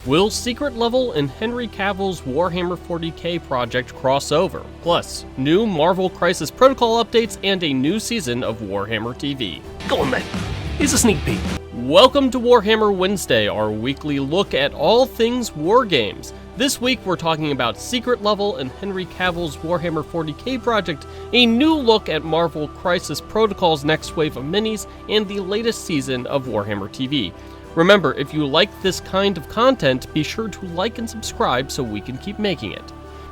Will Secret Level and Henry Cavill's Warhammer 40k project cross over? Plus, new Marvel Crisis Protocol updates and a new season of Warhammer TV. Go on then, here's a sneak peek. Welcome to Warhammer Wednesday, our weekly look at all things war games. This week we're talking about Secret Level and Henry Cavill's Warhammer 40k project, a new look at Marvel Crisis Protocol's next wave of minis, and the latest season of Warhammer TV. Remember, if you like this kind of content, be sure to like and subscribe so we can keep making it.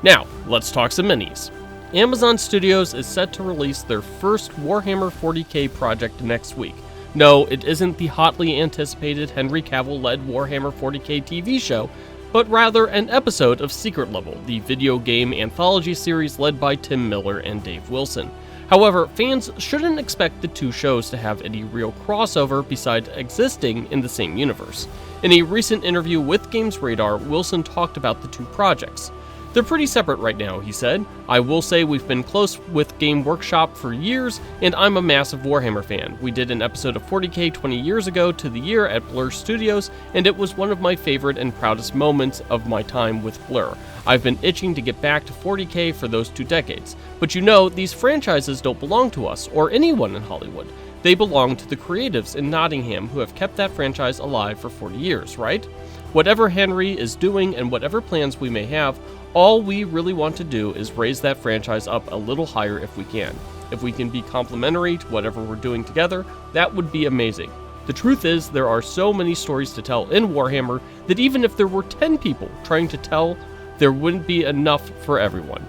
Now, let's talk some minis. Amazon Studios is set to release their first Warhammer 40k project next week. No, it isn't the hotly anticipated Henry Cavill-led Warhammer 40k TV show, but rather an episode of Secret Level, the video game anthology series led by Tim Miller and Dave Wilson. However, fans shouldn't expect the two shows to have any real crossover besides existing in the same universe. In a recent interview with Games Radar, Wilson talked about the two projects. They're pretty separate right now, he said. I will say we've been close with Game Workshop for years, and I'm a massive Warhammer fan. We did an episode of 40k 20 years ago to the year at Blur Studios, and it was one of my favorite and proudest moments of my time with Blur. I've been itching to get back to 40k for those 2 decades. But you know, these franchises don't belong to us, or anyone in Hollywood. They belong to the creatives in Nottingham who have kept that franchise alive for 40 years, right? Whatever Henry is doing and whatever plans we may have, all we really want to do is raise that franchise up a little higher if we can. If we can be complementary to whatever we're doing together, that would be amazing. The truth is, there are so many stories to tell in Warhammer that even if there were 10 people trying to tell, there wouldn't be enough for everyone.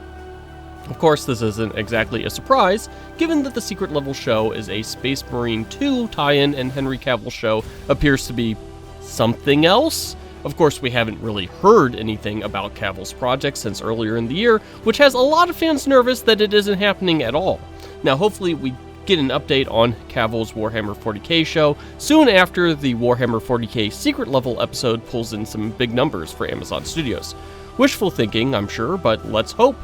Of course, this isn't exactly a surprise, given that the Secret Level show is a Space Marine 2 tie-in and Henry Cavill's show appears to be something else. Of course, we haven't really heard anything about Cavill's project since earlier in the year, which has a lot of fans nervous that it isn't happening at all. Now, hopefully we get an update on Cavill's Warhammer 40k show soon after the Warhammer 40k Secret Level episode pulls in some big numbers for Amazon Studios. Wishful thinking, I'm sure, but let's hope.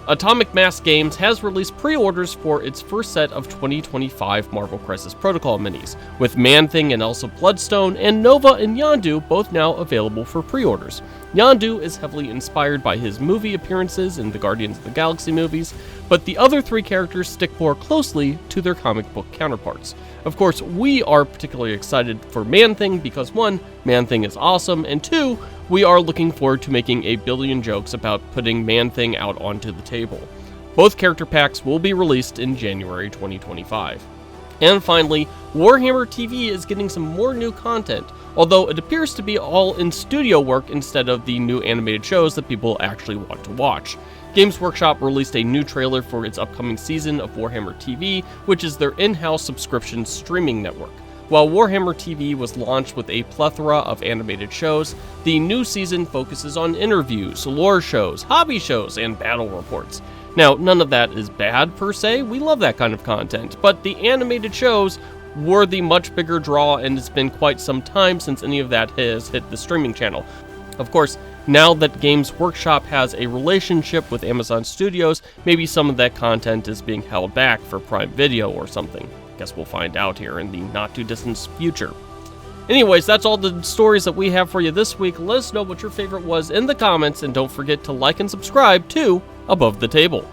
Atomic Mass Games has released pre-orders for its first set of 2025 Marvel Crisis Protocol minis, with Man-Thing and Elsa Bloodstone and Nova and Yondu both now available for pre-orders. Yondu is heavily inspired by his movie appearances in the Guardians of the Galaxy movies, but the other 3 characters stick more closely to their comic book counterparts. Of course, we are particularly excited for Man-Thing because 1, Man-Thing is awesome, and 2, we are looking forward to making a billion jokes about putting Man-Thing out onto the table. Both character packs will be released in January 2025. And finally, Warhammer TV is getting some more new content, although it appears to be all in studio work instead of the new animated shows that people actually want to watch. Games Workshop released a new trailer for its upcoming season of Warhammer TV, which is their in-house subscription streaming network. While Warhammer TV was launched with a plethora of animated shows, the new season focuses on interviews, lore shows, hobby shows, and battle reports. Now, none of that is bad per se, we love that kind of content, but the animated shows were the much bigger draw, and it's been quite some time since any of that has hit the streaming channel. Of course, now that Games Workshop has a relationship with Amazon Studios, maybe some of that content is being held back for Prime Video or something. Guess we'll find out here in the not-too-distant future. Anyways, that's all the stories that we have for you this week. Let us know what your favorite was in the comments, and don't forget to like and subscribe to Above the Table.